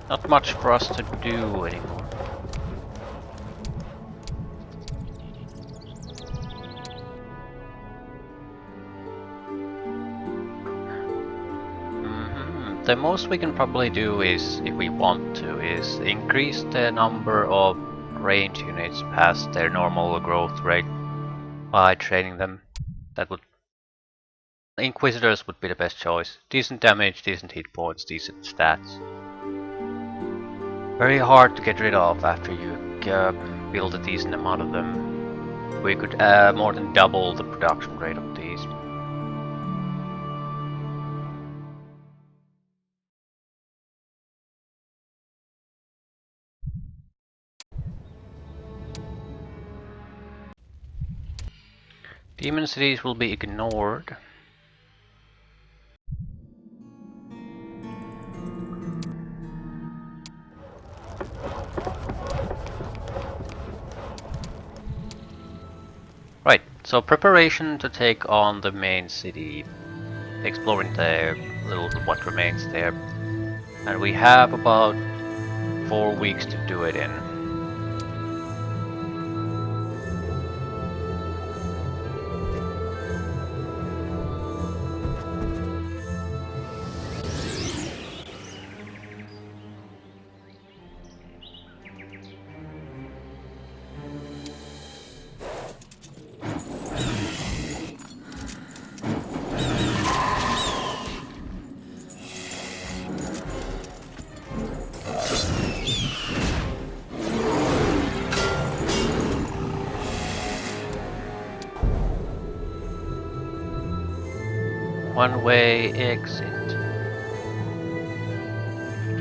Not much for us to do anymore. The most we can probably do is, if we want to, is increase the number of range units past their normal growth rate by training them. That would... Inquisitors would be the best choice. Decent damage, decent hit points, decent stats. Very hard to get rid of after you build a decent amount of them. We could more than double the production rate of these. Demon cities will be ignored. Right, so preparation to take on the main city, exploring the little what remains there, and we have about 4 weeks to do it in. One-way exit.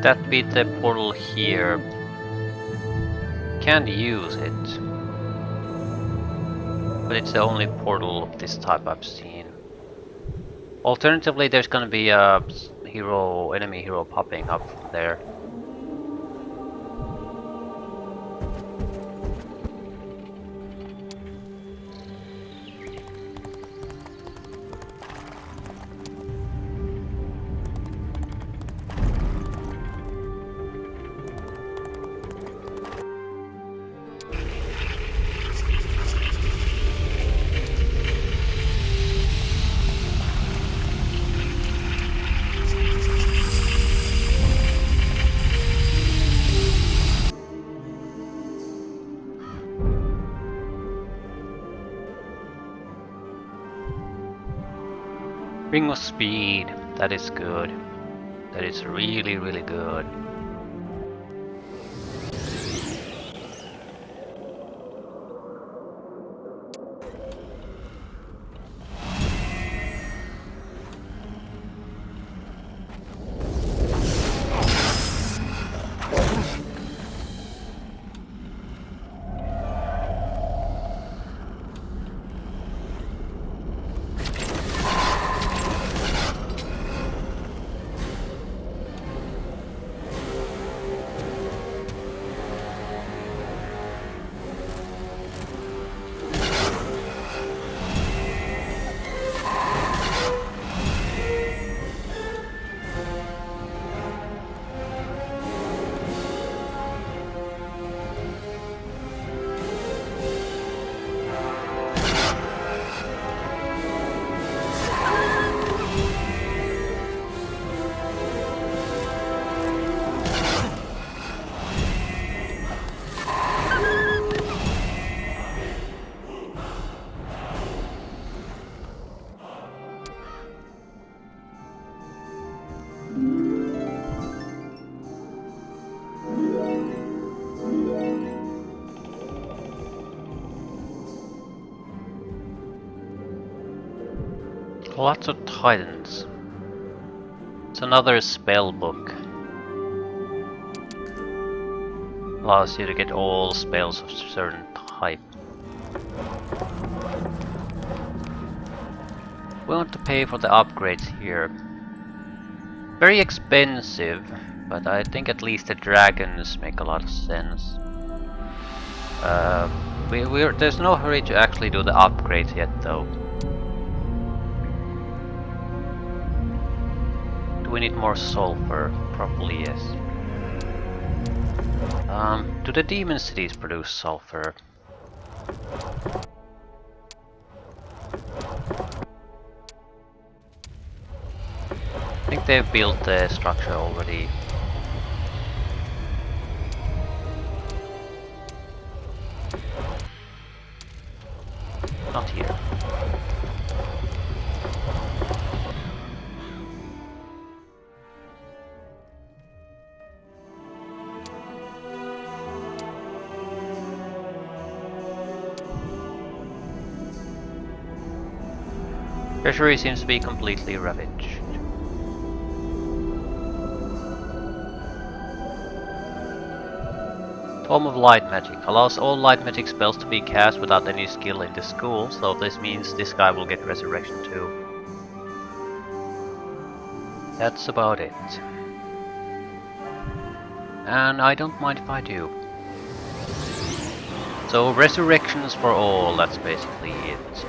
That be the portal here. Can't use it. But it's the only portal of this type I've seen. Alternatively, there's gonna be a enemy hero popping up there. Ring of Speed, that is good. That is really, really good. Lots of titans. It's another spell book. Allows you to get all spells of a certain type. We want to pay for the upgrades here. Very expensive, but I think at least the dragons make a lot of sense. There's no hurry to actually do the upgrades yet though. Do we need more sulfur? Probably yes. Do the demon cities produce sulfur? I think they've built the structure already. Not here. Treasury seems to be completely ravaged. Tome of Light Magic allows all light magic spells to be cast without any skill in the school, so this means this guy will get resurrection too. That's about it. And I don't mind if I do. So resurrections for all, that's basically it.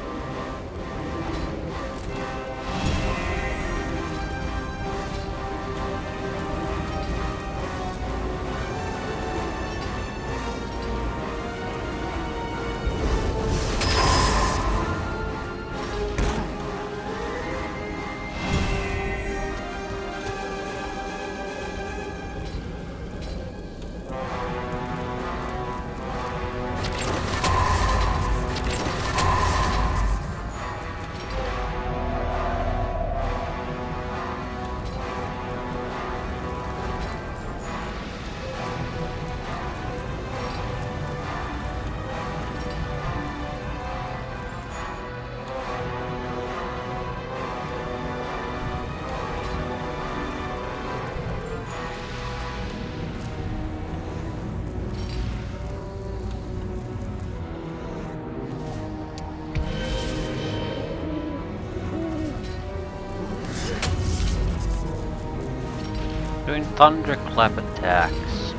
Doing thunderclap attacks.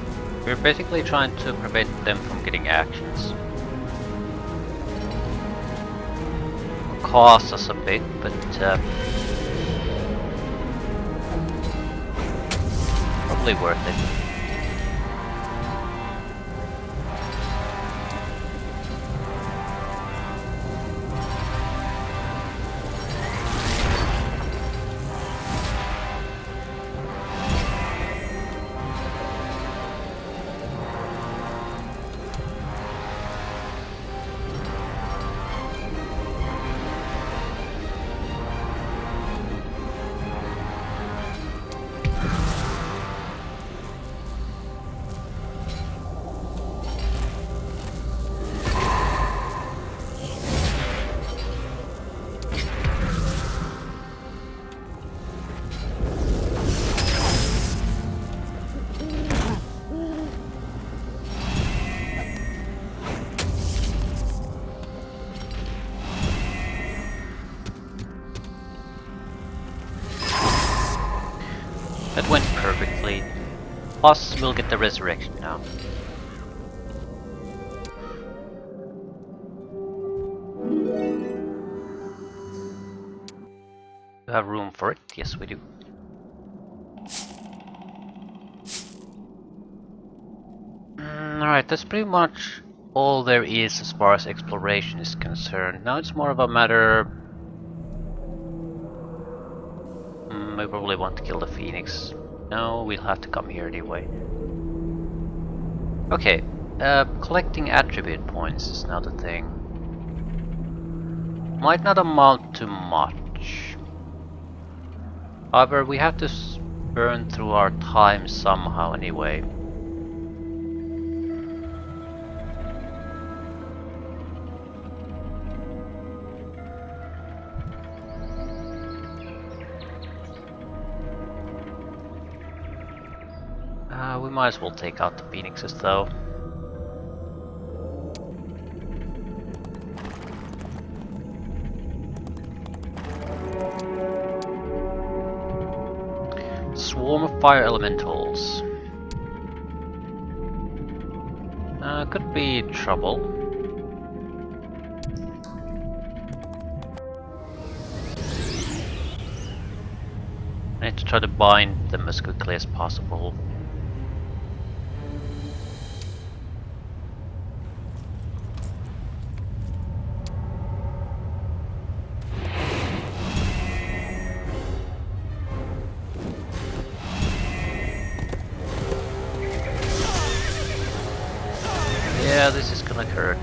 We're basically trying to prevent them from getting actions. Will cost us a bit, but probably worth it. That went perfectly. Plus, we'll get the resurrection now. Do we have room for it? Yes, we do. Alright, that's pretty much all there is as far as exploration is concerned. Now it's more of a matter... we probably want to kill the Phoenix. No, we'll have to come here anyway. Okay, collecting attribute points is now the thing. Might not amount to much. However, we have to burn through our time somehow anyway. We might as well take out the Phoenixes though. Swarm of fire elementals. Could be trouble. I need to try to bind them as quickly as possible. turn.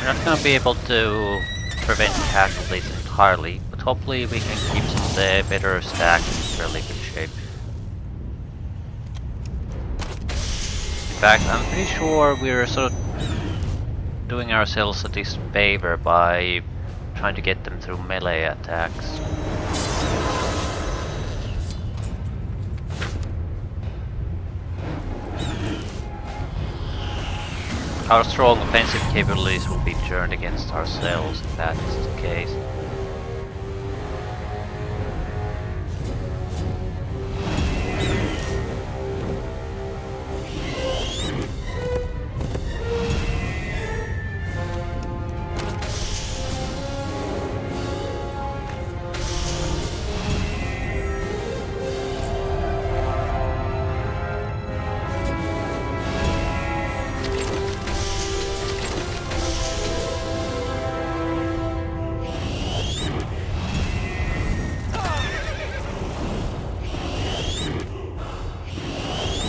We're not gonna be able to prevent casualties entirely, but hopefully we can keep the better stacks in fairly good shape. In fact, I'm pretty sure we're sort of doing ourselves a disfavor by trying to get them through melee attacks. Our strong offensive capabilities will be turned against ourselves if that is the case.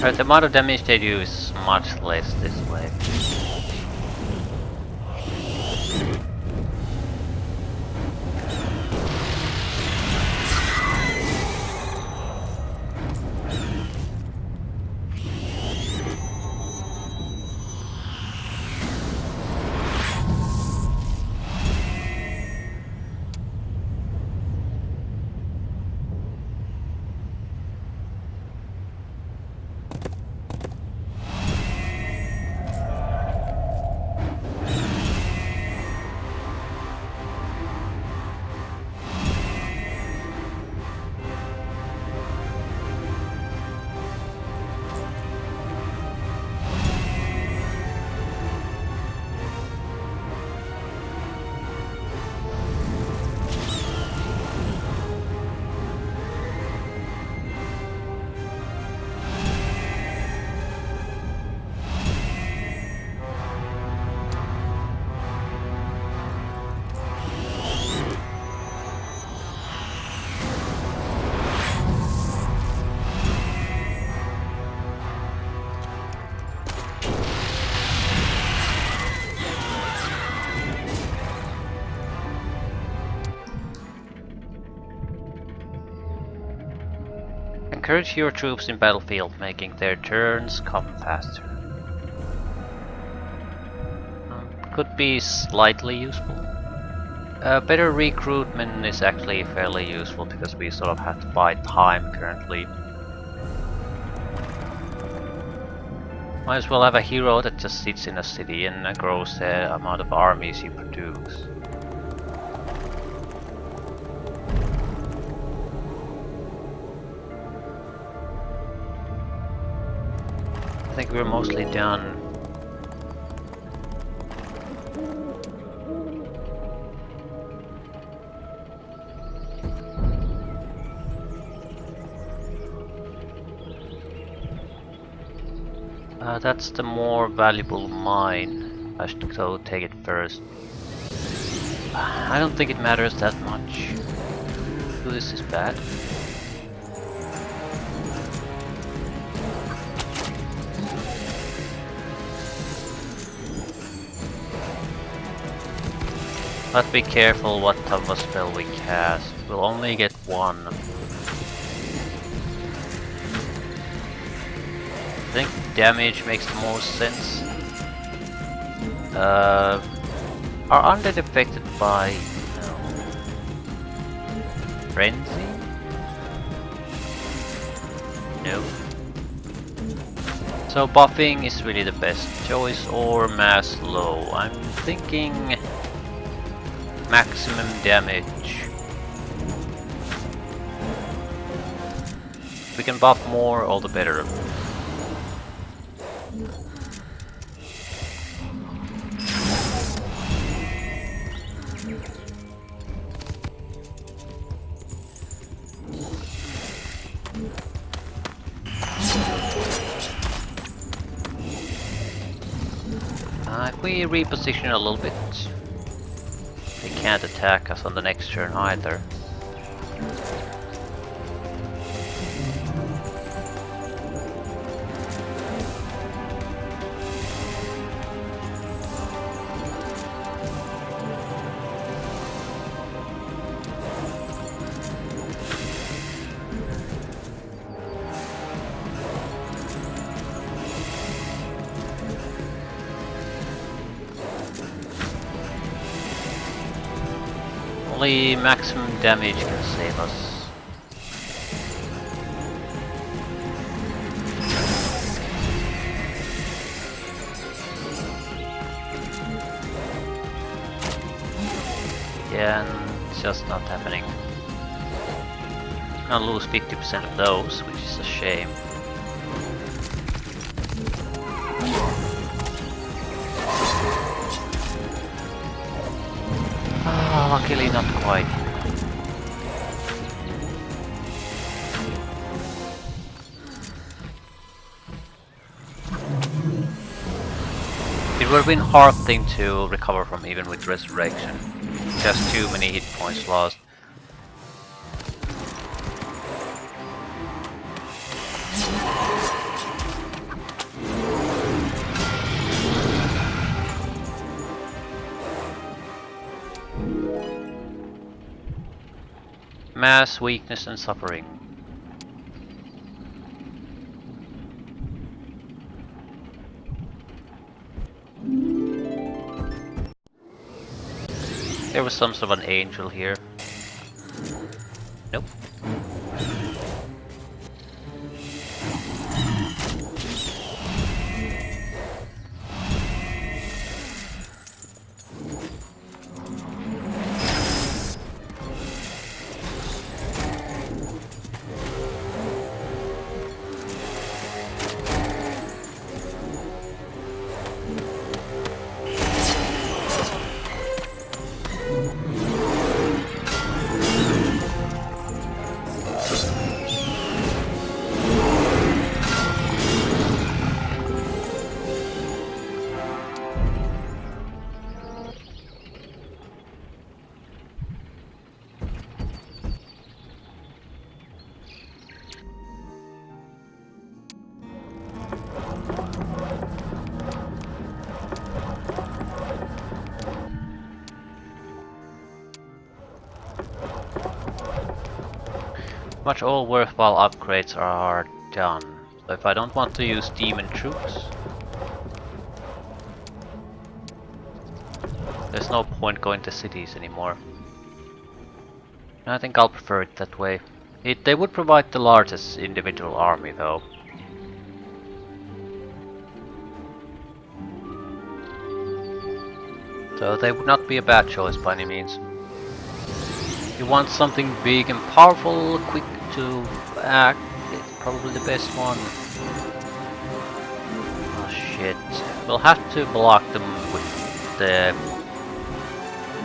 Right, the amount of damage they do is much less this way. Encourage your troops in battlefield, making their turns come faster. Could be slightly useful. Better recruitment is actually fairly useful because we sort of have to buy time currently. Might as well have a hero that just sits in a city and grows the amount of armies you produce. I think we're mostly done. That's the more valuable mine. I should go take it first. I don't think it matters that much. Ooh, this is bad. But be careful what type of spell we cast. We'll only get one. I think damage makes the most sense. Are undead affected by frenzy? No. So buffing is really the best choice, or mass low. I'm thinking maximum damage. If we can buff more, all the better. If we reposition a little bit, they can't attack us on the next turn either. Only maximum damage can save us. Yeah, and it's just not happening. Gonna lose 50% of those, which is a shame. Luckily not quite. It would have been a hard thing to recover from even with resurrection. Just too many hit points lost. Mass, weakness and suffering. There was some sort of an angel here. Nope. Much all worthwhile upgrades are done. So if I don't want to use demon troops, there's no point going to cities anymore. I think I'll prefer it that way. They would provide the largest individual army though. So they would not be a bad choice by any means. You want something big and powerful, quick to act, it's probably the best one. Oh shit. We'll have to block them with the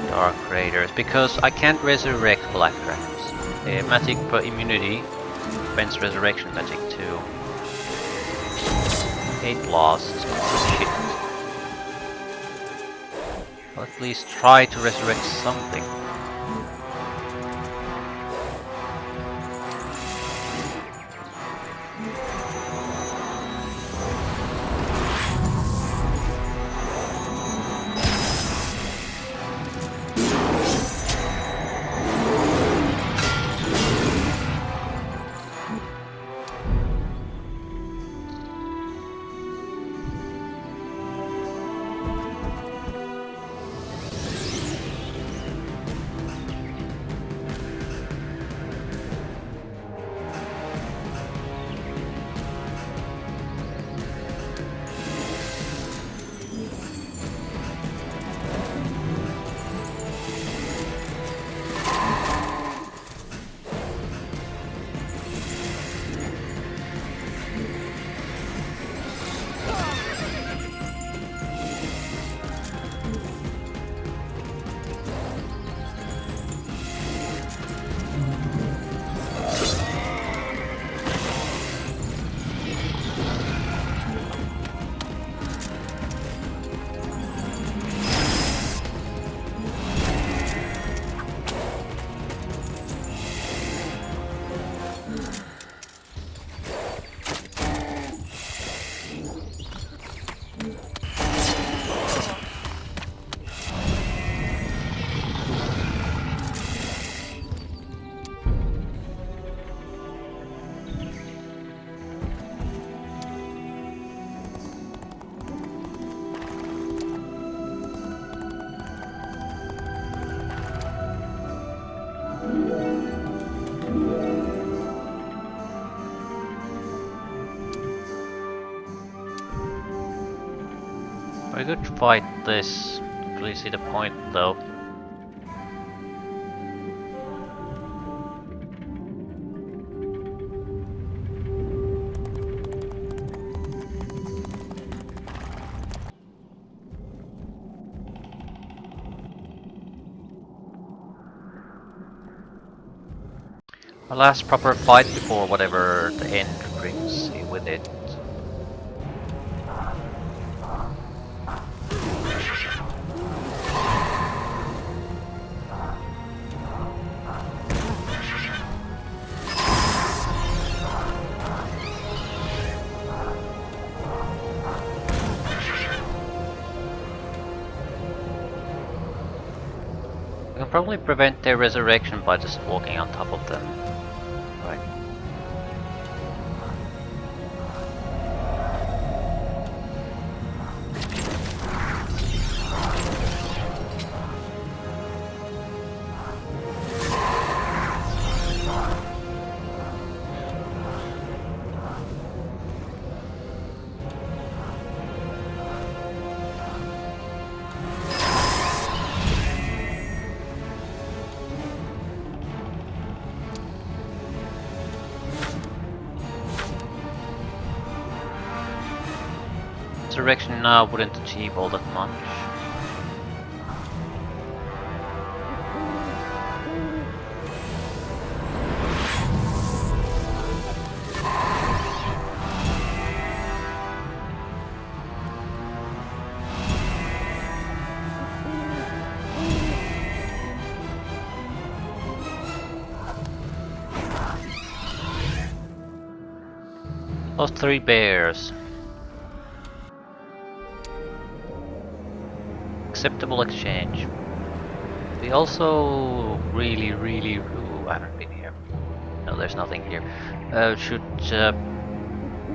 Dark Raiders, because I can't resurrect Black Dragons. The magic per immunity prevents resurrection magic too. 8 lost, shit. I'll at least try to resurrect something. We could fight this. Don't really see the point though. Our last proper fight before whatever the end brings with it. We can probably prevent their resurrection by just walking on top of them. Right. Resurrection now wouldn't achieve all that much. Lost 3 bears. Acceptable exchange. We also really... Ooh, I haven't been here. No, there's nothing here. Should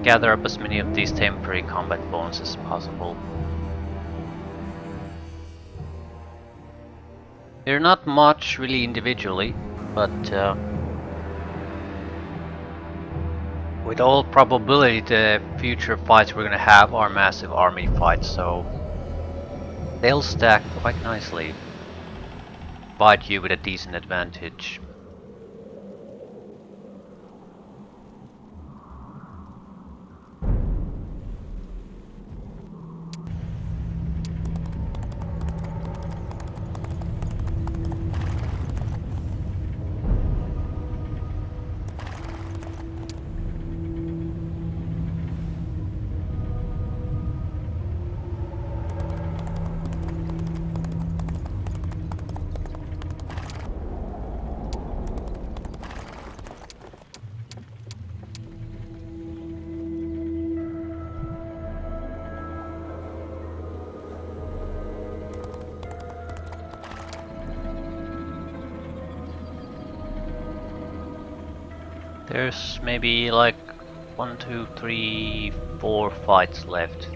gather up as many of these temporary combat bones as possible. They're not much really individually, but with all probability the future fights we're gonna have are massive army fights, so they'll stack quite nicely, provide you with a decent advantage. There's maybe like 1, 2, 3, 4 fights left.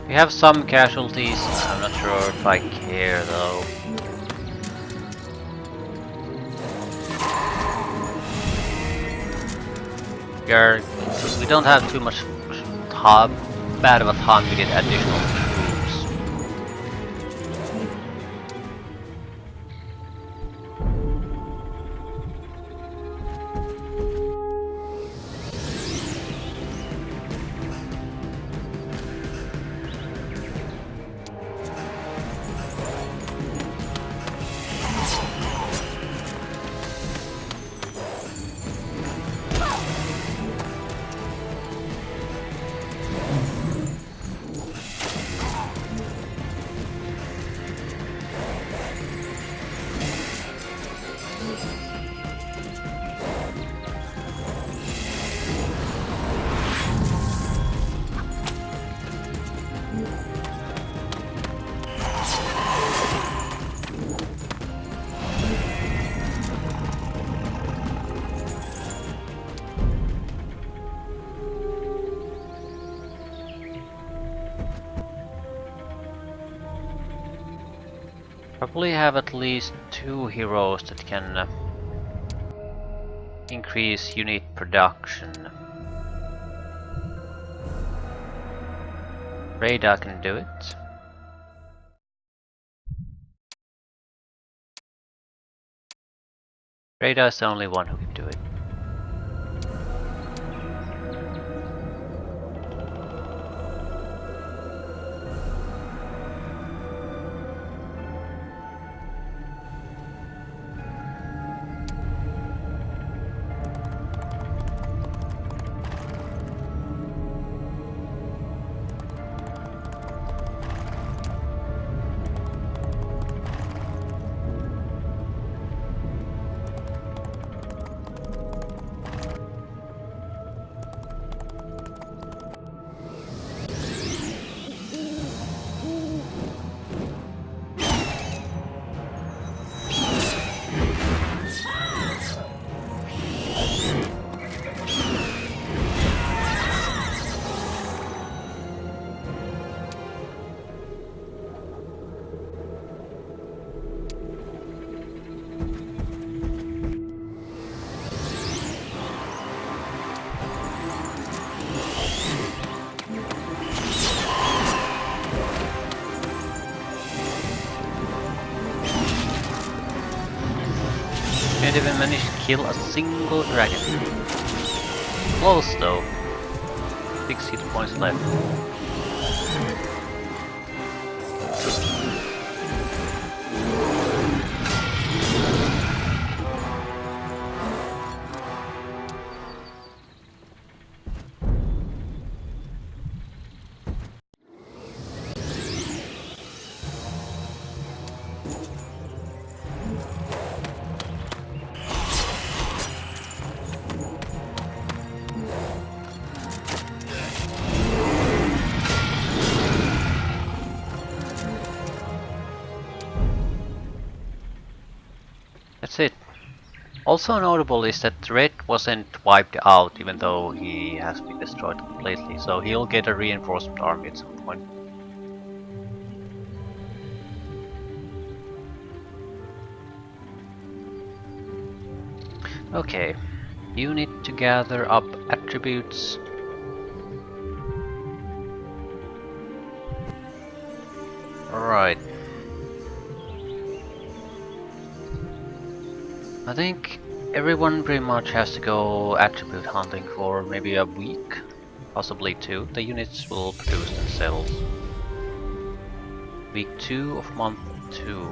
We have some casualties, I'm not sure if I care though. We don't have too much bad of a time to get additional troops. Probably have at least 2 heroes that can increase unit production. Radar can do it. Radar is the only one who can do it. Can't even manage to kill a single dragon. Close though. 6 hit points left. That's it. Also notable is that Red wasn't wiped out even though he has been destroyed completely, so he'll get a reinforcement army at some point. Okay, you need to gather up attributes. Alright. I think everyone pretty much has to go attribute hunting for maybe a week, possibly 2. The units will produce themselves. Week 2 of month 2.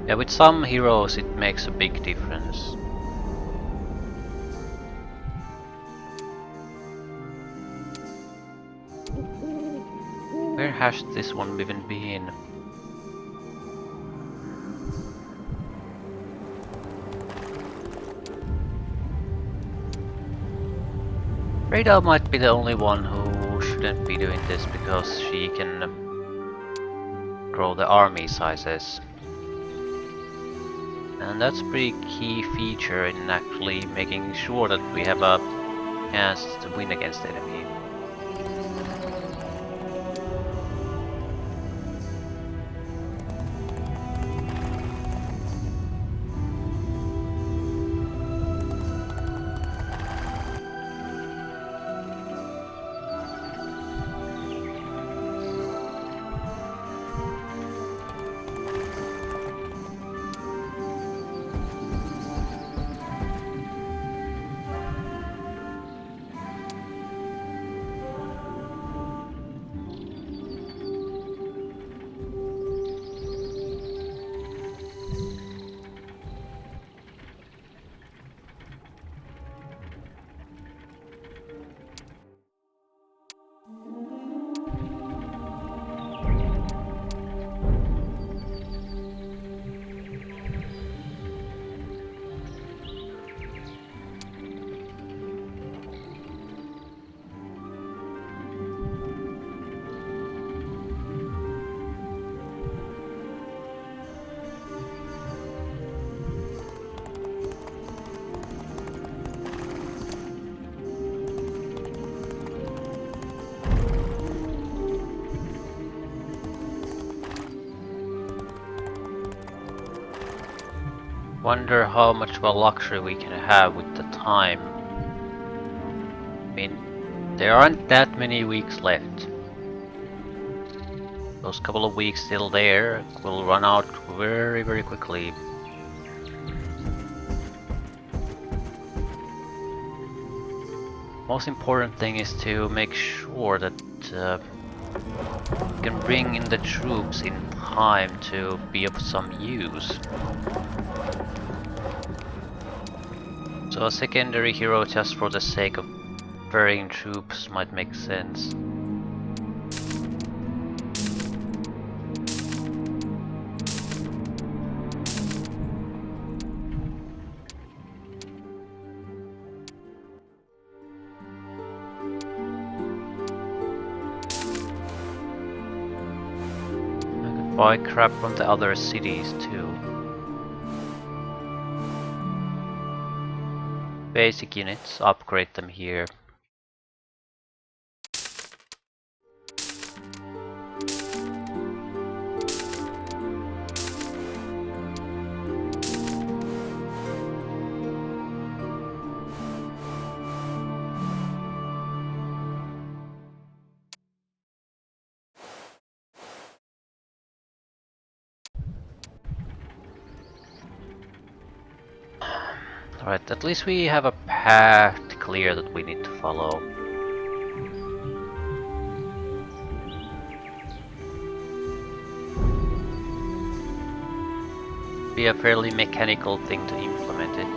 Yeah, with some heroes it makes a big difference. Where has this one even been? Radar might be the only one who shouldn't be doing this because she can grow the army sizes. And that's a pretty key feature in actually making sure that we have a chance to win against the enemy. Wonder how much of a luxury we can have with the time. I mean, there aren't that many weeks left. Those couple of weeks still there will run out very, very quickly. Most important thing is to make sure that we can bring in the troops in time to be of some use. So a secondary hero just for the sake of ferrying troops might make sense. Buy crap from the other cities too. Basic units, upgrade them here. Alright, at least we have a path clear that we need to follow. Be a fairly mechanical thing to implement it.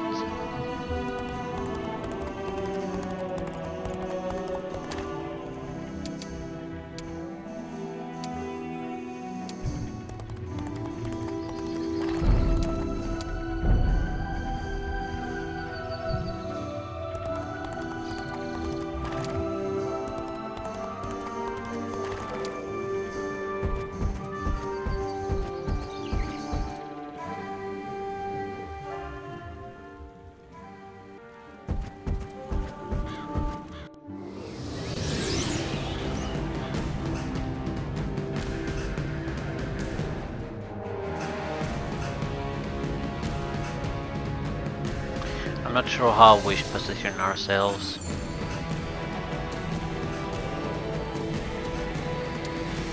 I'm not sure how we should position ourselves.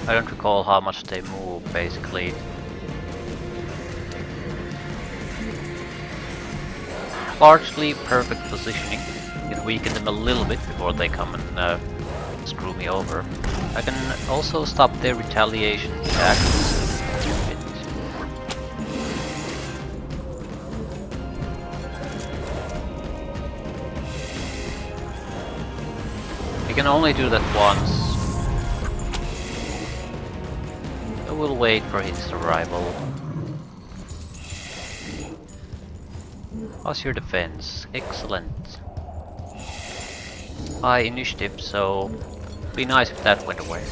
I don't recall how much they move, basically. Largely perfect positioning. Can weaken them a little bit before they come and screw me over. I can also stop their retaliation attacks. I can only do that once. I will wait for his arrival. How's your defense? Excellent. High initiative, so it'd be nice if that went away.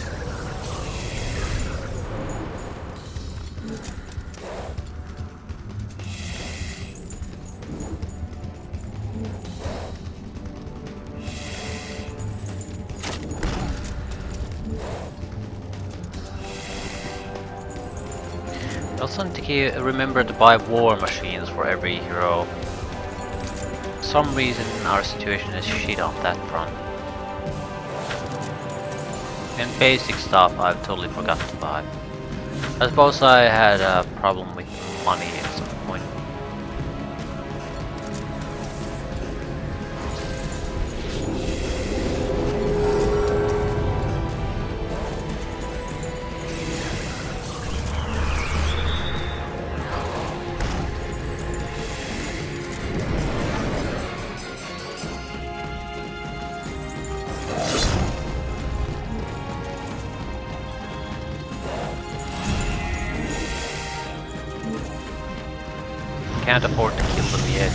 I also need to remember to buy war machines for every hero. For some reason our situation is shit on that front. And basic stuff I've totally forgot to buy. I suppose I had a problem with money at some point. Can't afford to kill them yet.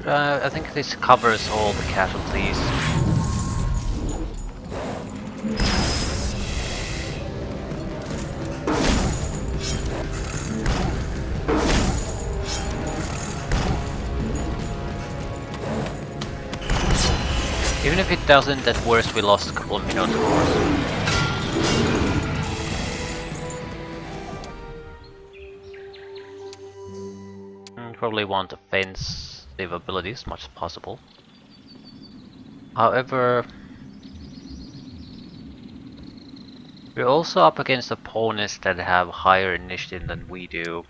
I think this covers all the casualties. Even if it doesn't, at worst we lost a couple of Minotaurs. Probably want offensive abilities as much as possible. However, we're also up against opponents that have higher initiative than we do.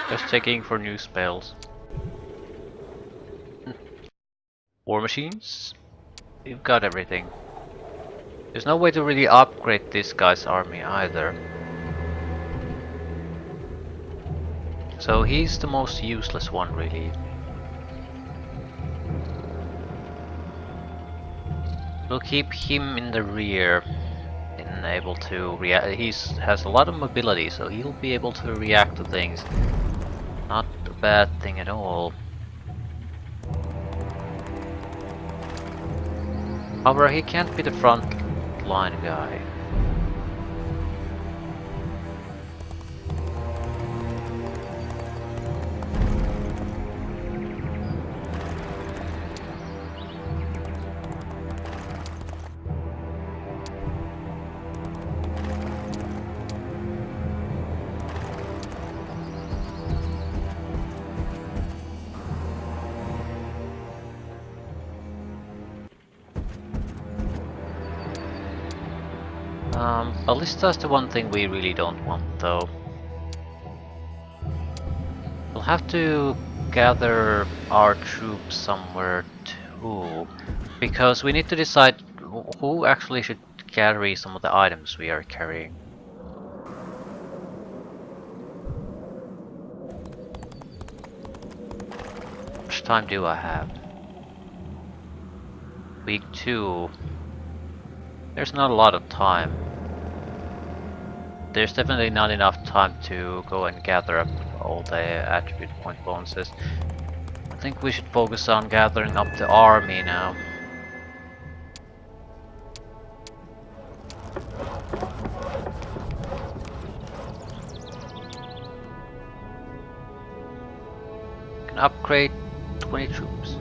Just checking for new spells. War machines? We've got everything. There's no way to really upgrade this guy's army either. So he's the most useless one really. We'll keep him in the rear and able to react. He has a lot of mobility, so he'll be able to react to things. Not a bad thing at all. However, he can't be the front line guy. Ballista's the one thing we really don't want though. We'll have to gather our troops somewhere too, because we need to decide who actually should carry some of the items we are carrying. How much time do I have? Week 2. There's not a lot of time. There's definitely not enough time to go and gather up all the attribute point bonuses. I think we should focus on gathering up the army now. Can upgrade 20 troops.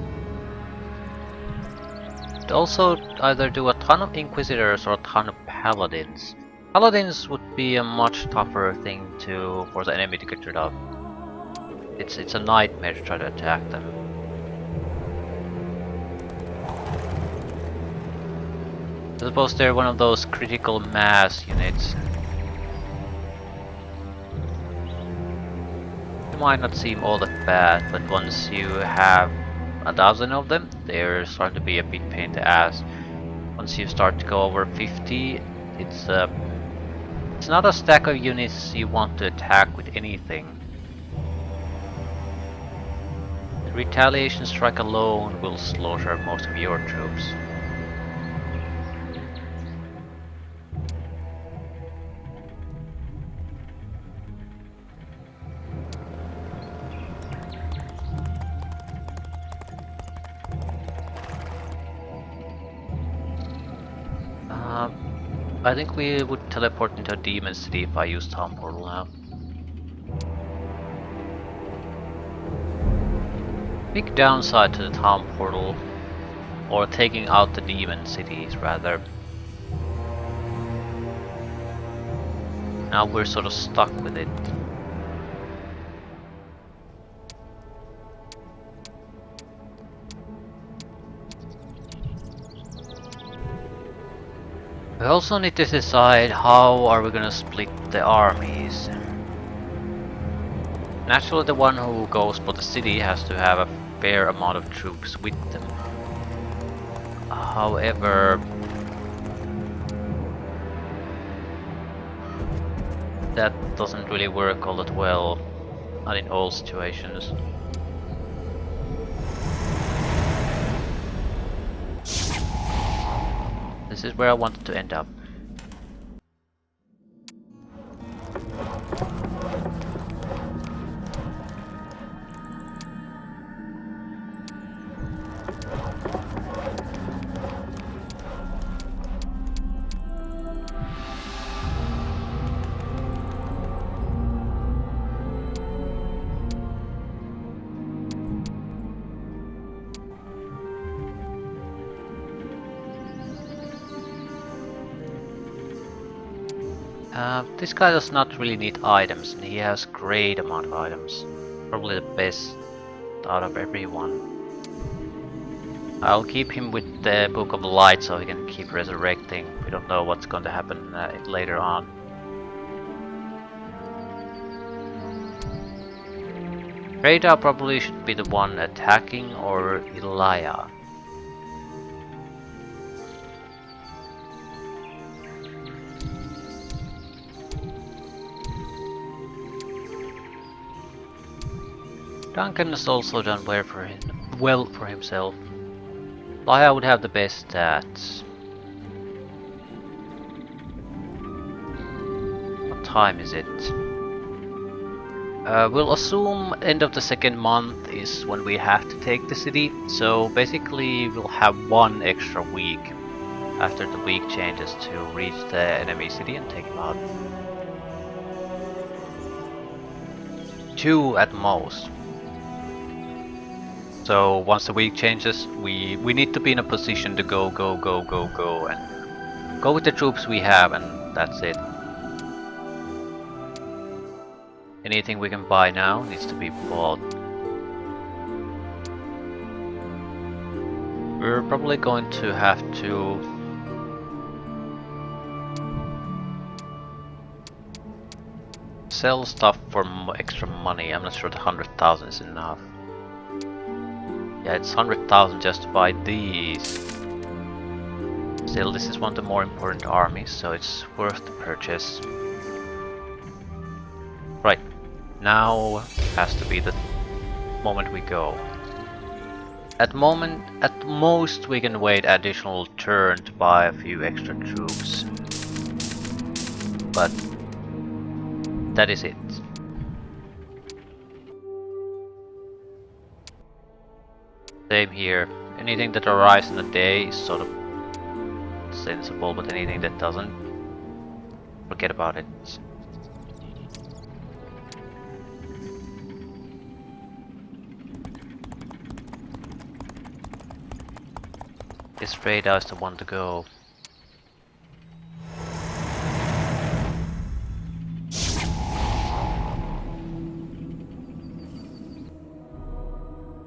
Could also either do a ton of Inquisitors or a ton of Paladins. Paladins would be a much tougher thing for the enemy to get rid of. It's a nightmare to try to attack them. I suppose they're one of those critical mass units. They might not seem all that bad, but once you have a dozen of them, they're starting to be a big pain in the ass. Once you start to go over 50, it's not a stack of units you want to attack with anything. The retaliation strike alone will slaughter most of your troops. I think we would teleport into a demon city if I use Town Portal now. Big downside to the Town Portal, or taking out the demon cities rather. Now we're sort of stuck with it. We also need to decide how are we gonna split the armies. Naturally the one who goes for the city has to have a fair amount of troops with them. However, that doesn't really work all that well, not in all situations. This is where I wanted to end up. This guy does not really need items, and he has great amount of items. Probably the best out of everyone. I'll keep him with the Book of Light so he can keep resurrecting. We don't know what's going to happen later on. Radar probably should be the one attacking, or Elia. Duncan has also done well for himself. Elia would have the best stats. What time is it? We'll assume end of the second month is when we have to take the city, so basically we'll have 1 extra week after the week changes to reach the enemy city and take him out. 2 at most. So once the week changes, we need to be in a position to go, and go with the troops we have, and that's it. Anything we can buy now needs to be bought. We're probably going to have to sell stuff for extra money. I'm not sure the 100,000 is enough. Yeah, it's 100,000 just to buy these. Still, this is one of the more important armies, so it's worth the purchase. Right, now has to be the moment we go. At most we can wait additional turn to buy a few extra troops. But that is it. Same here. Anything that arrives in a day is sort of sensible, but anything that doesn't, forget about it. This radar is the one to go.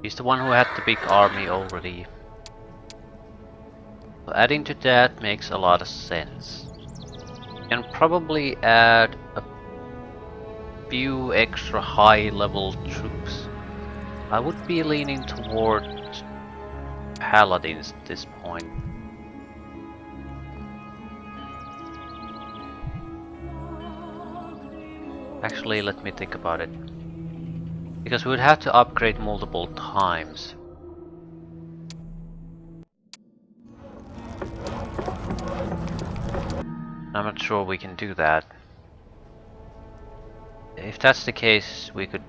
He's the one who had the big army already. So adding to that makes a lot of sense. Can probably add a few extra high level troops. I would be leaning toward paladins at this point. Actually, let me think about it. Because we would have to upgrade multiple times. I'm not sure we can do that. If that's the case, we could...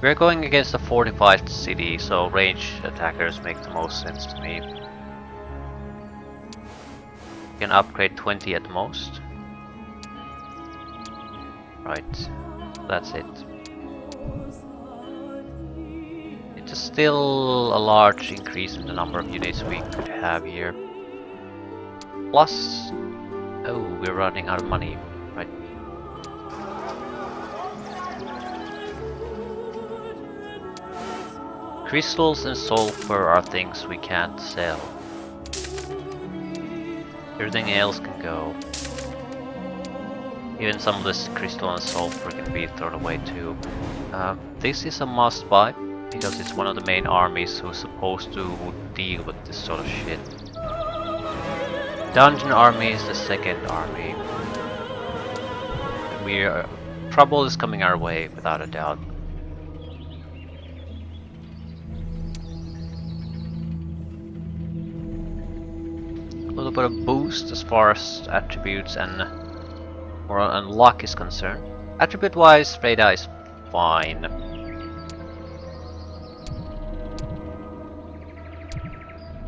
We're going against a fortified city, so range attackers make the most sense to me. We can upgrade 20 at most. Right, that's it. It's still a large increase in the number of units we could have here. Plus, oh, we're running out of money, right? Crystals and sulfur are things we can't sell. Everything else can go. Even some of this crystal and sulfur can be thrown away too. This is a must buy, because it's one of the main armies who's supposed to deal with this sort of shit. Dungeon army is the second army. Trouble is coming our way, without a doubt. A little bit of boost as far as attributes and moral and luck is concerned. Attribute wise, Freda is fine.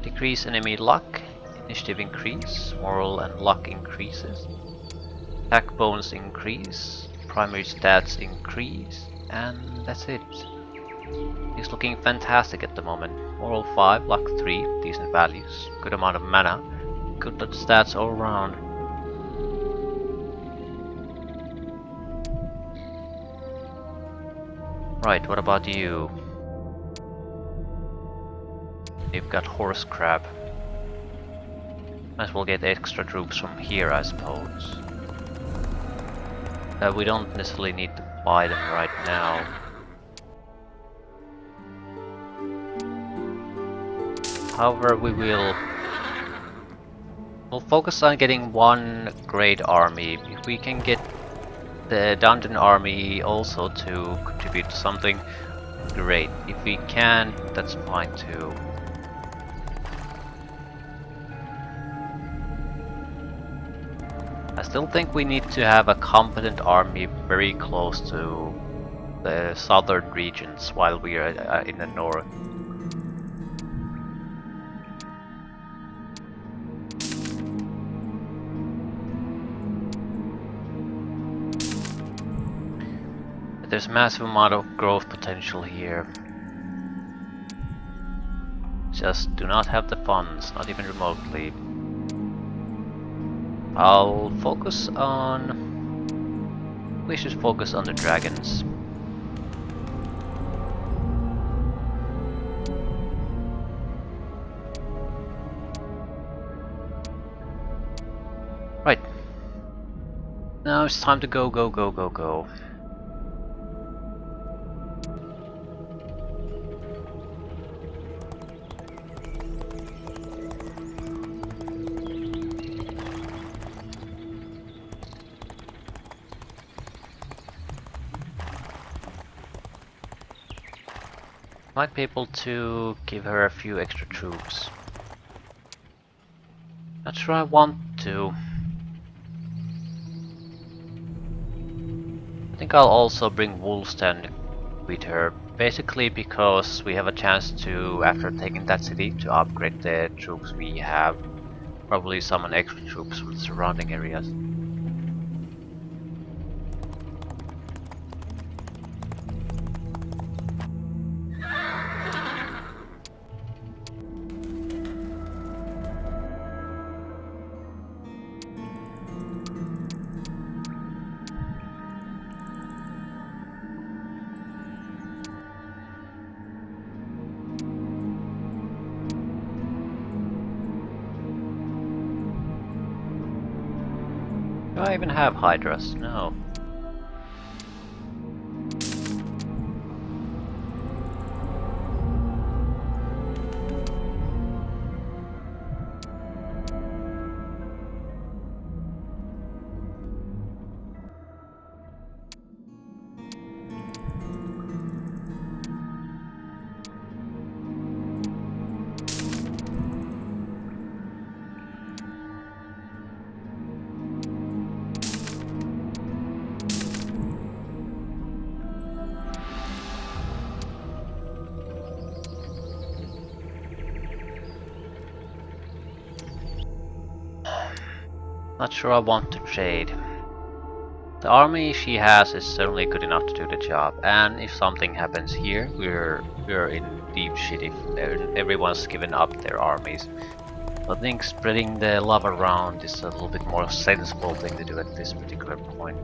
Decrease enemy luck, initiative increase, moral and luck increases. Attack bonus increase, primary stats increase, and that's it. He's looking fantastic at the moment. Moral 5, luck 3, decent values, good amount of mana, good stats all around. Right, what about you? You've got horse crab. Might as well get extra troops from here, I suppose. We don't necessarily need to buy them right now. However, we'll focus on getting one great army. If we can get the dungeon army also to contribute to something, great. If we can't, that's fine too. I still think we need to have a competent army very close to the southern regions while we are in the north. There's massive amount of growth potential here. Just do not have the funds, not even remotely. I'll focus on... We should focus on the dragons. Right. Now it's time to go, go, go, go, go. Might be able to give her a few extra troops. Not sure I want to. I think I'll also bring Wolfstand with her, basically because we have a chance to, after taking that city, to upgrade the troops we have. Probably summon extra troops from the surrounding areas. Do I even have Hydras? No. Not sure I want to trade. The army she has is certainly good enough to do the job, and if something happens here, we're in deep shit if everyone's given up their armies. I think spreading the love around is a little bit more sensible thing to do at this particular point.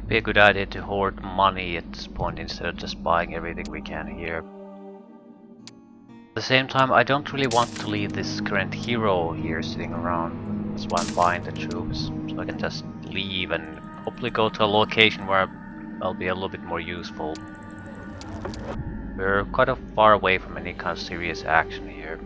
Be a good idea to hoard money at this point instead of just buying everything we can here. At the same time, I don't really want to leave this current hero here sitting around. That's why I'm buying the troops, so I can just leave and hopefully go to a location where I'll be a little bit more useful. We're quite far away from any kind of serious action here.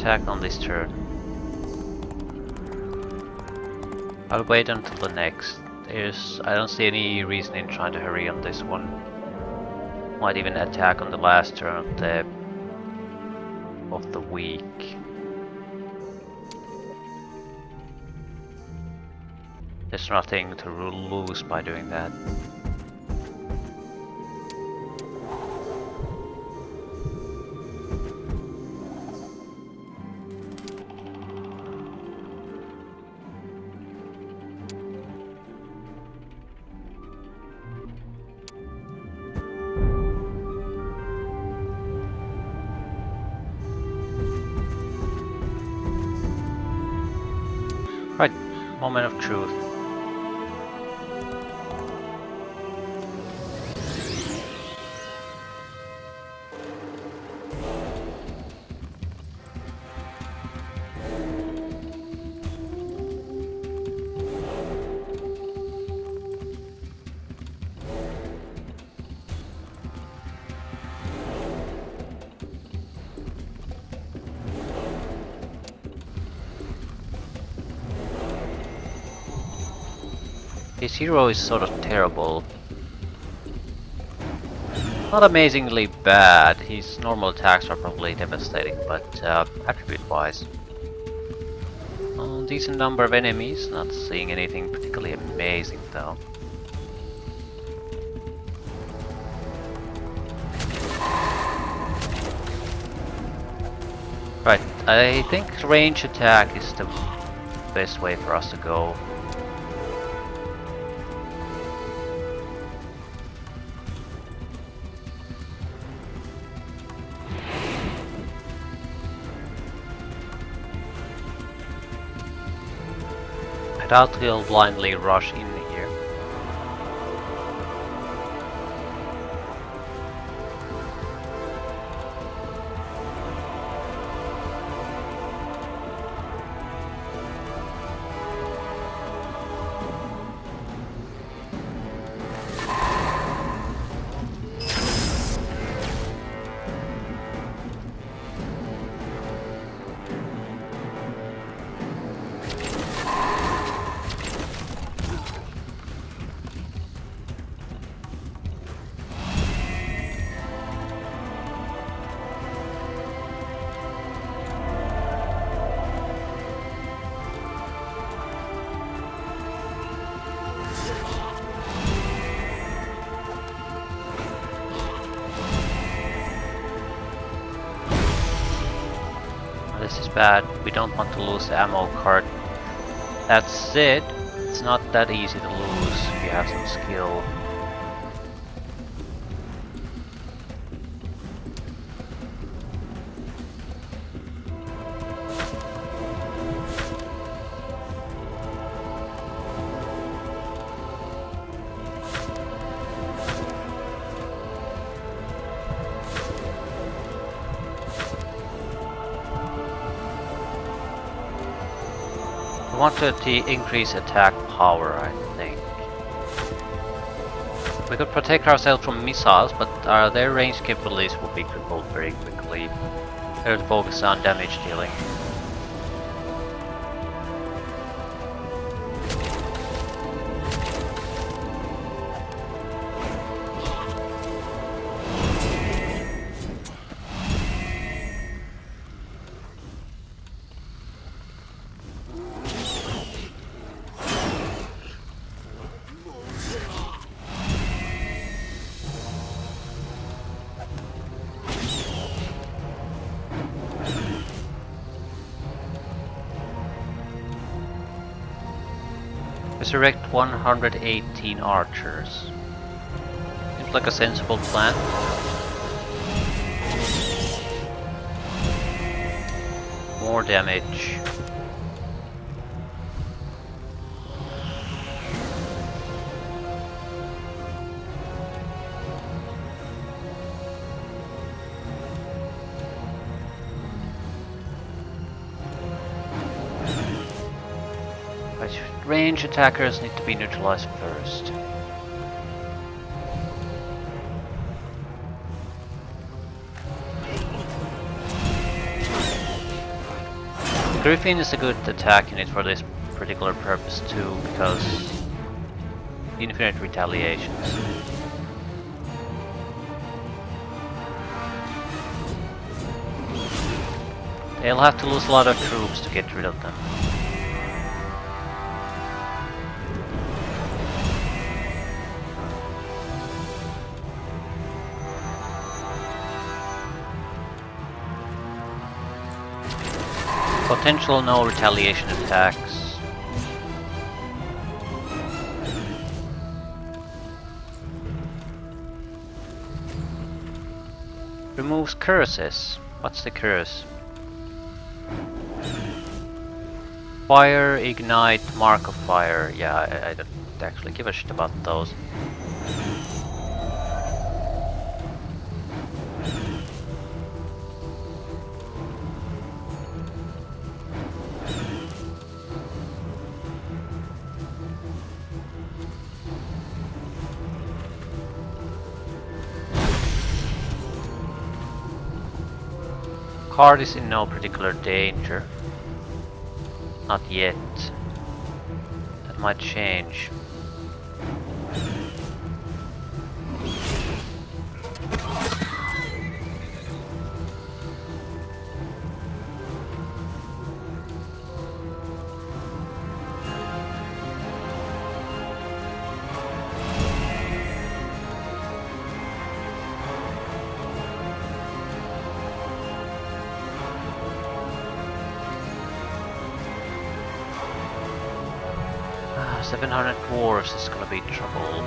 Attack on this turn. I'll wait until the next. I don't see any reason in trying to hurry on this one. Might even attack on the last turn of the week. There's nothing to lose by doing that. Right, moment of truth. His hero is sort of terrible. Not amazingly bad. His normal attacks are probably devastating, but attribute-wise. Decent number of enemies, not seeing anything particularly amazing though. Right, I think range attack is the best way for us to go. I doubt he'll blindly rush in here. This is bad. We don't want to lose the ammo card. That said, it's not that easy to lose if you have some skill. I want to increase attack power, I think. We could protect ourselves from missiles, but their range capabilities will be crippled very quickly. Better to focus on damage dealing. Resurrect 118 archers. Seems like a sensible plan. More damage. Range attackers need to be neutralized first. Griffin is a good attack unit for this particular purpose too, because infinite retaliations. They'll have to lose a lot of troops to get rid of them. Potential no retaliation attacks. Removes curses. What's the curse? Fire, ignite, mark of fire. Yeah, I don't actually give a shit about those. Card is in no particular danger. Not yet. That might change. Ah, 700 dwarves is gonna be trouble.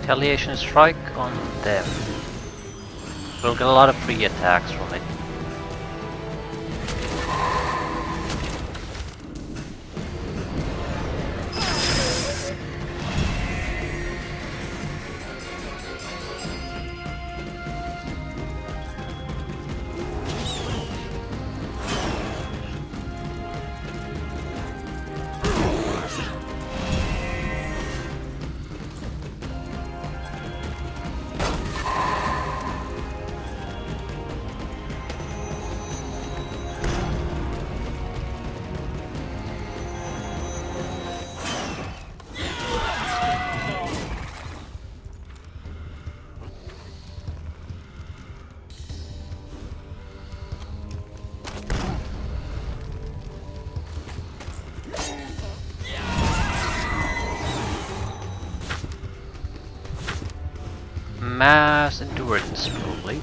Retaliation strike on them. We'll get a lot of free attacks from it. Mass endurance, probably.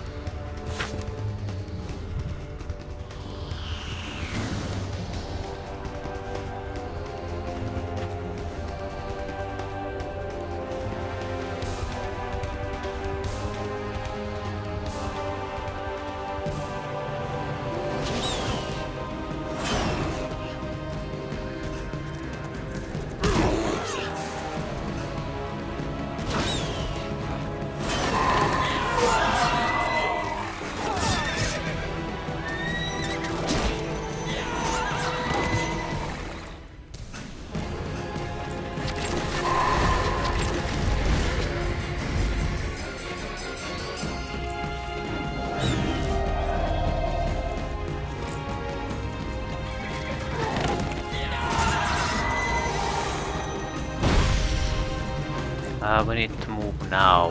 We need to move now.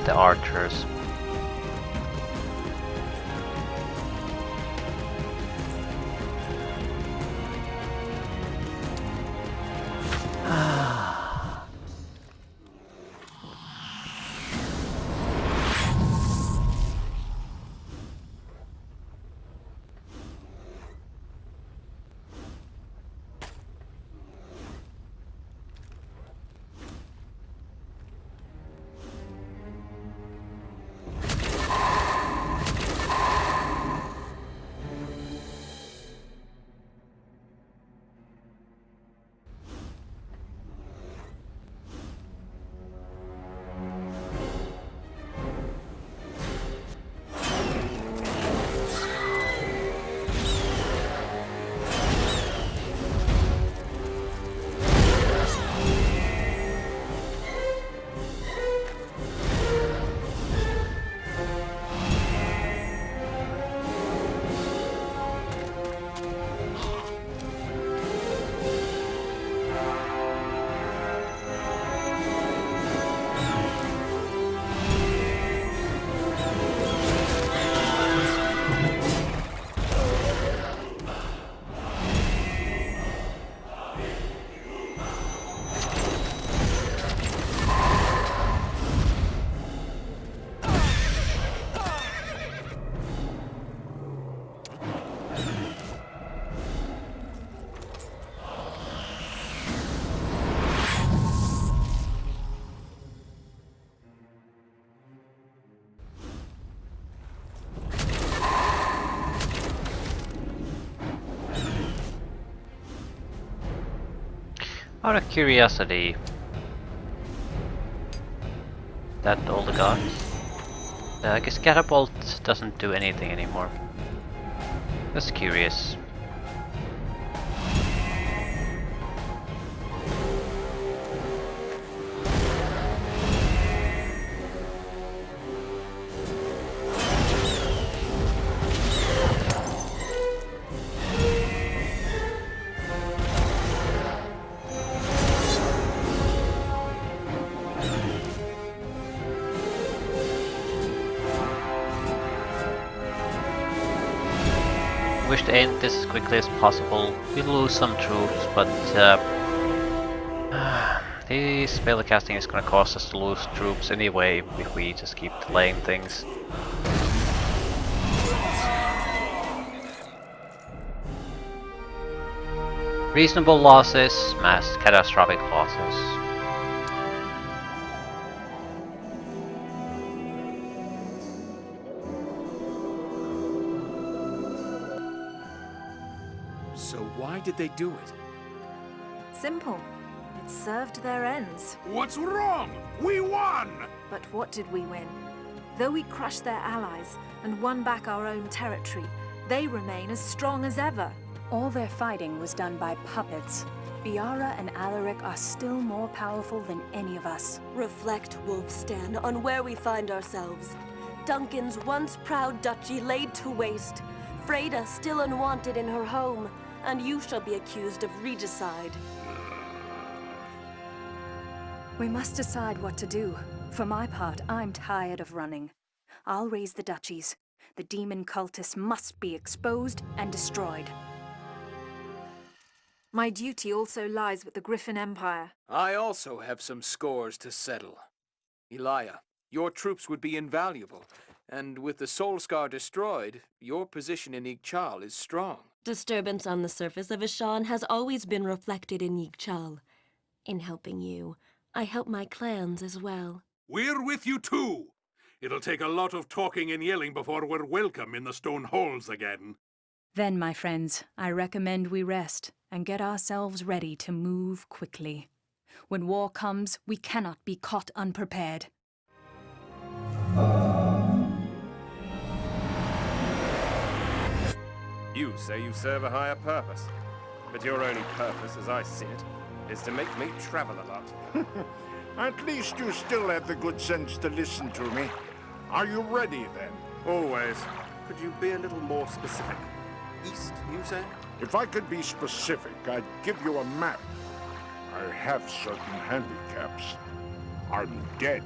the archers. Out of curiosity, that all the gods? I guess catapult doesn't do anything anymore. Just curious. Wish to end this as quickly as possible. We lose some troops, but the spellcasting is gonna cause us to lose troops anyway if we just keep delaying things. Reasonable losses, mass catastrophic losses. So why did they do it? Simple. It served their ends. What's wrong? We won! But what did we win? Though we crushed their allies and won back our own territory, they remain as strong as ever. All their fighting was done by puppets. Viara and Alaric are still more powerful than any of us. Reflect, Wolfstan, on where we find ourselves. Duncan's once proud duchy laid to waste. Freda still unwanted in her home, and you shall be accused of regicide. We must decide what to do. For my part, I'm tired of running. I'll raise the duchies. The demon cultists must be exposed and destroyed. My duty also lies with the Griffin Empire. I also have some scores to settle. Elia, your troops would be invaluable, and with the Soul Scar destroyed, your position in Ygchal is strong. Disturbance on the surface of Ashan has always been reflected in Ygchal. In helping you, I help my clans as well. We're with you too. It'll take a lot of talking and yelling before we're welcome in the stone halls again. Then, my friends, I recommend we rest and get ourselves ready to move quickly. When war comes, we cannot be caught unprepared. You say you serve a higher purpose, but your only purpose, as I see it, is to make me travel a lot. At least you still have the good sense to listen to me. Are you ready, then? Always. Could you be a little more specific? East, you say? If I could be specific, I'd give you a map. I have certain handicaps. I'm dead.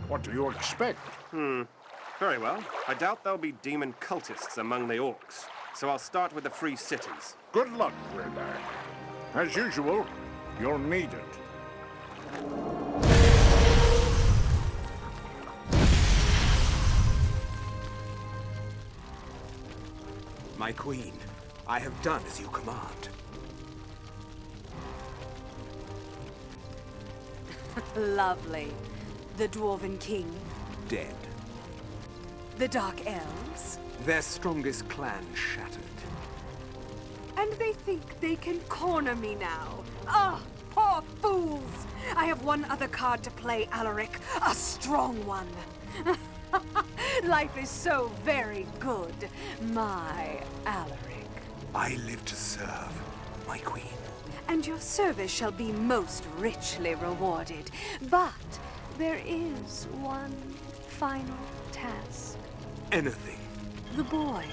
What do you expect? Very well. I doubt there'll be demon cultists among the orcs, so I'll start with the free cities. Good luck, Redeye. As usual, you'll need it. My queen, I have done as you command. Lovely. The Dwarven King, Dead. the Dark Elves, Their strongest clan shattered. and they think they can corner me now. Ah, poor fools! I have one other card to play, Alaric, a strong one. Life is so very good, my Alaric. I live to serve, my queen. And your service shall be most richly rewarded. But there is one final task. Anything. The boy,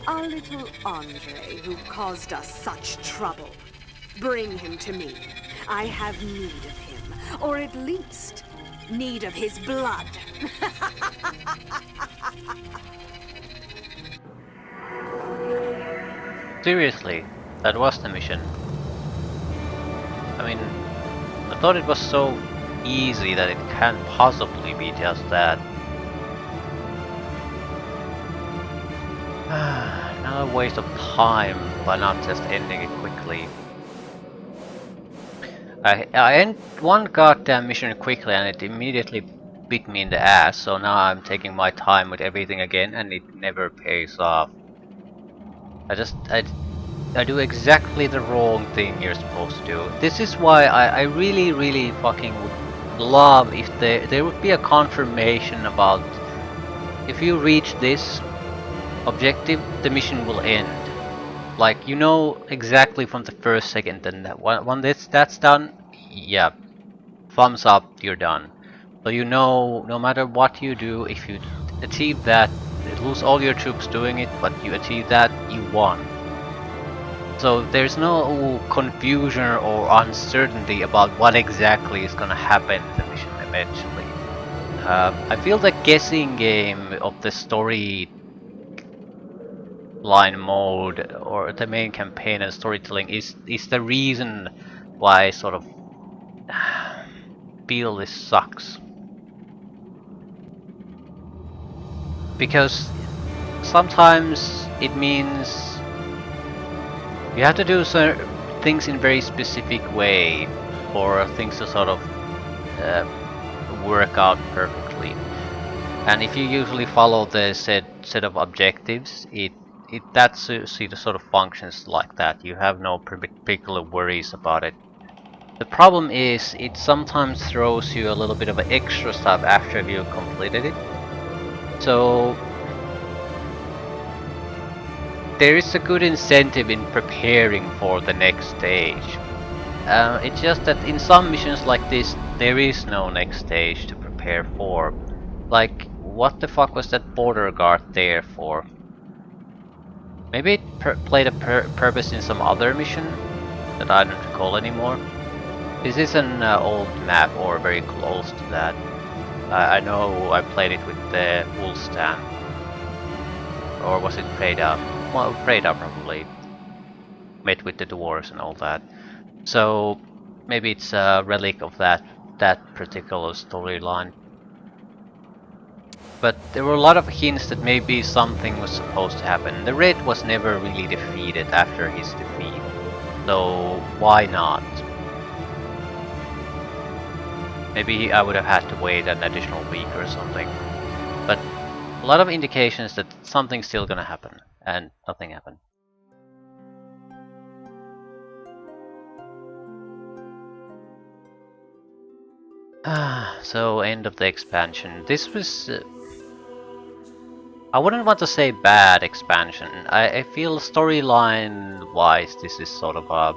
our little Andre, who caused us such trouble. Bring him to me. I have need of him, or at least need of his blood. Seriously, that was the mission. I mean, I thought it was so easy that it can't possibly be just that. Another waste of time by not just ending it quickly. I end one goddamn mission quickly and it immediately bit me in the ass, so now I'm taking my time with everything again and it never pays off. I do exactly the wrong thing you're supposed to do. This is why I really fucking would love if there would be a confirmation about if you reach this objective, the mission will end. Like, you know exactly from the first second, and that when that's done, yeah, thumbs up, you're done. So you know, no matter what you do, if you achieve that, lose all your troops doing it, but you achieve that, you won. So there's no confusion or uncertainty about what exactly is gonna happen in the mission eventually. I feel the guessing game of the story line mode or the main campaign and storytelling is the reason why I sort of feel this sucks. Because sometimes it means you have to do certain things in a very specific way for things to sort of work out perfectly. And if you usually follow the set of objectives, that sort of functions like that. You have no particular worries about it. The problem is it sometimes throws you a little bit of extra stuff after you've completed it. So there is a good incentive in preparing for the next stage. It's just that in some missions like this, there is no next stage to prepare for. Like, what the fuck was that border guard there for? Maybe it played a purpose in some other mission that I don't recall anymore. This is an old map or very close to that. I know I played it with the Ulstan. Or was it Freda? Well, Freda probably. Met with the dwarves and all that. So maybe it's a relic of that particular storyline. But there were a lot of hints that maybe something was supposed to happen. The Red was never really defeated after his defeat. So why not? Maybe I would have had to wait an additional week or something. But a lot of indications that something's still gonna happen. And nothing happened. So end of the expansion. This was... I wouldn't want to say bad expansion. I feel storyline-wise this is sort of a...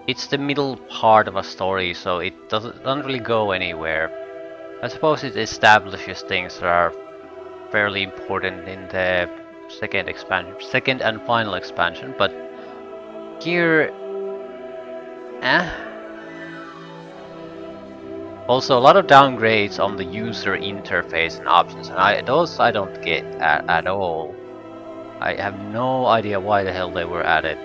It's the middle part of a story, so it doesn't really go anywhere. I suppose it establishes things that are fairly important in the second and final expansion, but here... Also, a lot of downgrades on the user interface and options, and those I don't get at all. I have no idea why the hell they were added.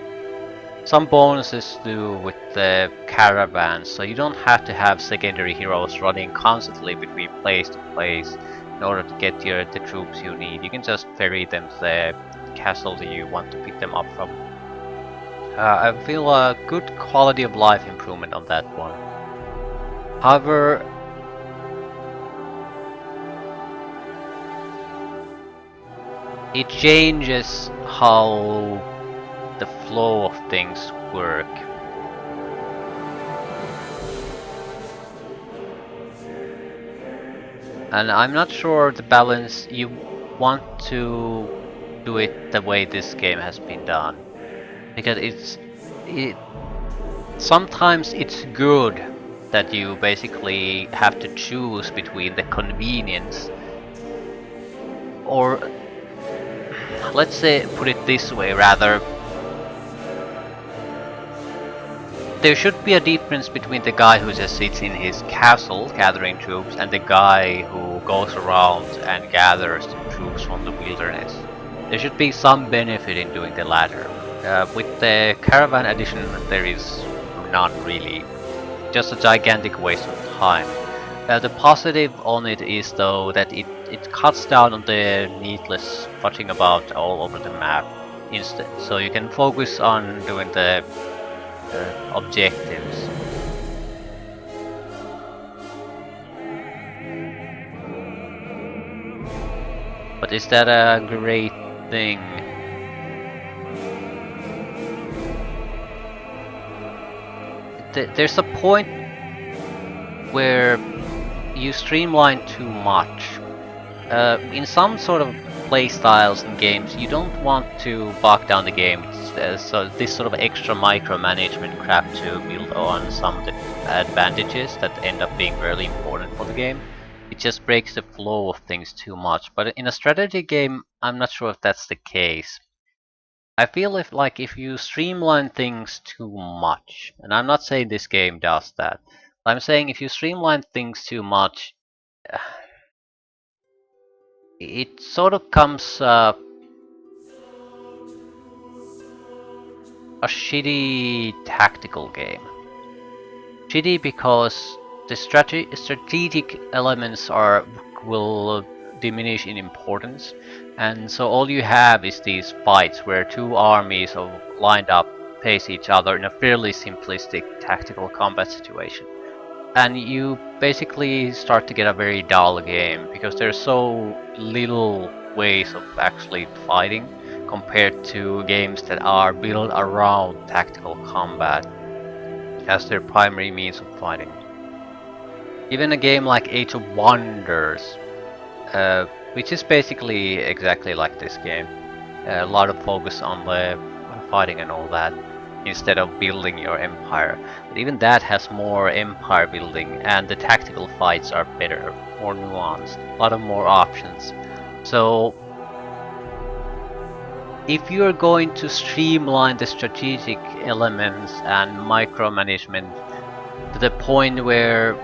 Some bonuses to do with the caravans, so you don't have to have secondary heroes running constantly between place to place in order to get the troops you need. You can just ferry them to the castle that you want to pick them up from. I feel a good quality of life improvement on that one. However, it changes how the flow of things work. And I'm not sure the balance you want to do it the way this game has been done. Because sometimes it's good that you basically have to choose between the convenience, or let's say put it this way rather, there should be a difference between the guy who just sits in his castle gathering troops and the guy who goes around and gathers troops from the wilderness. There should be some benefit in doing the latter. With the caravan edition there is none really. Just a gigantic waste of time. The positive on it is though that it cuts down on the needless fudging about all over the map instead. So you can focus on doing the objectives. But is that a great thing? There's a point where you streamline too much. In some sort of playstyles and games, you don't want to bog down the game. So this sort of extra micromanagement crap to build on some of the advantages that end up being really important for the game. It just breaks the flow of things too much. But in a strategy game, I'm not sure if that's the case. I feel if you streamline things too much, and I'm not saying this game does that, but I'm saying if you streamline things too much, it sort of comes a shitty tactical game. Shitty because the strategic elements will diminish in importance, and so all you have is these fights where two armies of lined up face each other in a fairly simplistic tactical combat situation. And you basically start to get a very dull game because there's so little ways of actually fighting compared to games that are built around tactical combat as their primary means of fighting. Even a game like Age of Wonders, which is basically exactly like this game, a lot of focus on the fighting and all that, instead of building your empire. But even that has more empire building, and the tactical fights are better, more nuanced, a lot of more options. So if you're going to streamline the strategic elements and micromanagement to the point where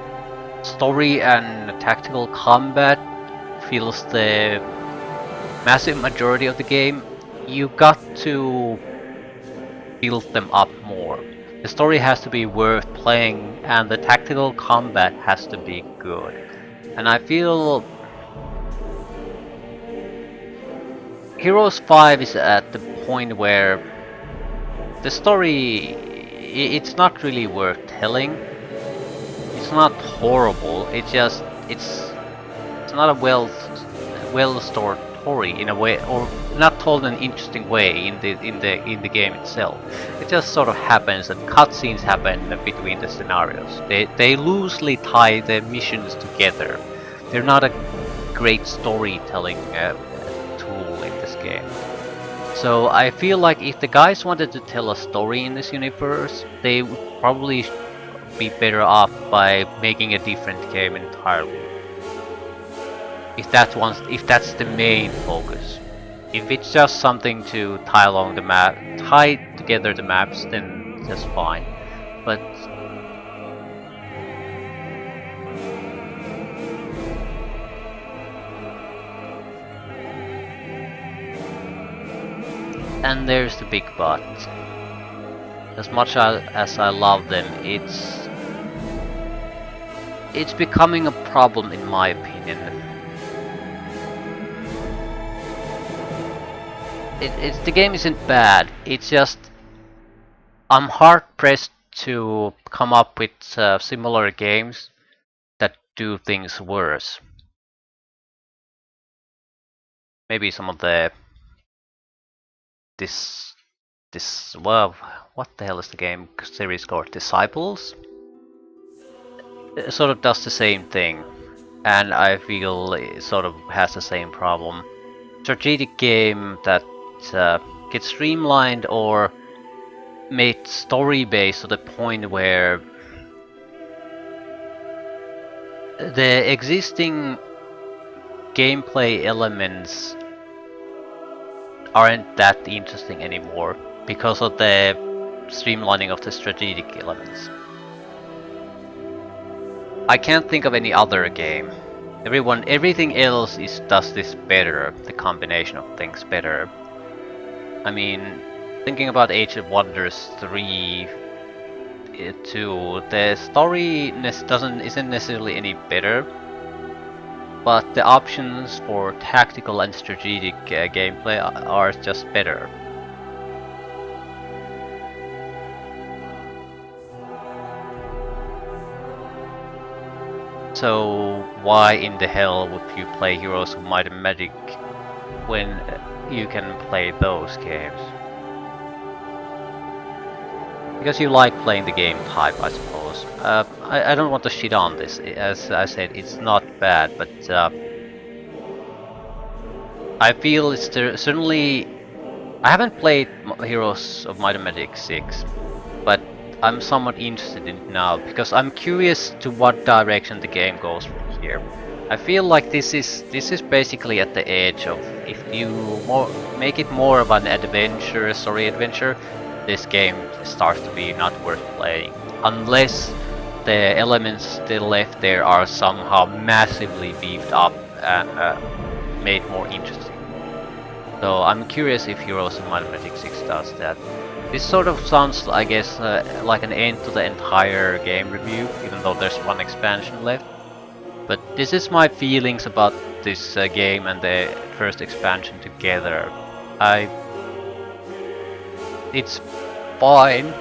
story and tactical combat fills the massive majority of the game, you got to build them up more. The story has to be worth playing and the tactical combat has to be good. And I feel Heroes 5 is at the point where the story, it's not really worth telling. It's not horrible. It's not a well stored story in a way, or not told in an interesting way in the game itself. It just sort of happens, and cutscenes happen between the scenarios. They loosely tie the missions together. They're not a great storytelling tool in this game. So I feel like if the guys wanted to tell a story in this universe, they would probably be better off by making a different game entirely. If that's the main focus. If it's just something to tie together the maps, then that's fine. But And there's the big but. As much as I love them, it's becoming a problem in my opinion. The game isn't bad. It's just I'm hard pressed to come up with similar games that do things worse. Maybe some of this well, what the hell is the game series called? Disciples? It sort of does the same thing, and I feel it sort of has the same problem. Strategic game that gets streamlined or made story based to the point where the existing gameplay elements aren't that interesting anymore because of the streamlining of the strategic elements. I can't think of any other game. Everything else does this better, the combination of things better. I mean, thinking about Age of Wonders 3, 2, the story isn't necessarily any better, but the options for tactical and strategic gameplay are just better. So why in the hell would you play Heroes of Might and Magic when you can play those games? Because you like playing the game type, I suppose. I don't want to shit on this. As I said, it's not bad, but I feel it's certainly... I haven't played Heroes of Might and Magic 6, but I'm somewhat interested in it now, because I'm curious to what direction the game goes from here. I feel like this is basically at the edge of, if you make it more of an adventure, story adventure, this game starts to be not worth playing. Unless the elements still left there are somehow massively beefed up and made more interesting. So I'm curious if Heroes of Might and Magic 6 does that. This sort of sounds, I guess, like an end to the entire game review, even though there's one expansion left. But this is my feelings about this game and the first expansion together. It's fine,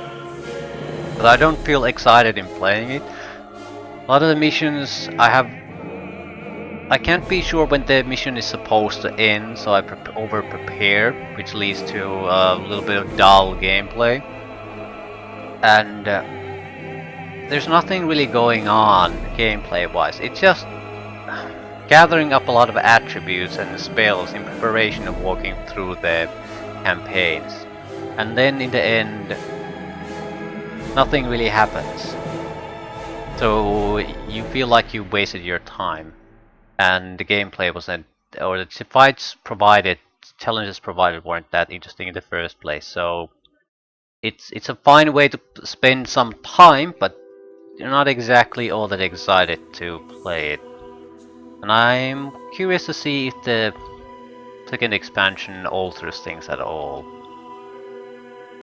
but I don't feel excited in playing it. A lot of the missions I can't be sure when the mission is supposed to end, so I over prepare, which leads to a little bit of dull gameplay. And there's nothing really going on gameplay wise. It's just gathering up a lot of attributes and spells in preparation of walking through the campaigns. And then in the end, nothing really happens. So you feel like you wasted your time. And the gameplay wasn't, or the fights provided, challenges provided weren't that interesting in the first place. So it's a fine way to spend some time, but you're not exactly all that excited to play it. And I'm curious to see if the second expansion alters things at all.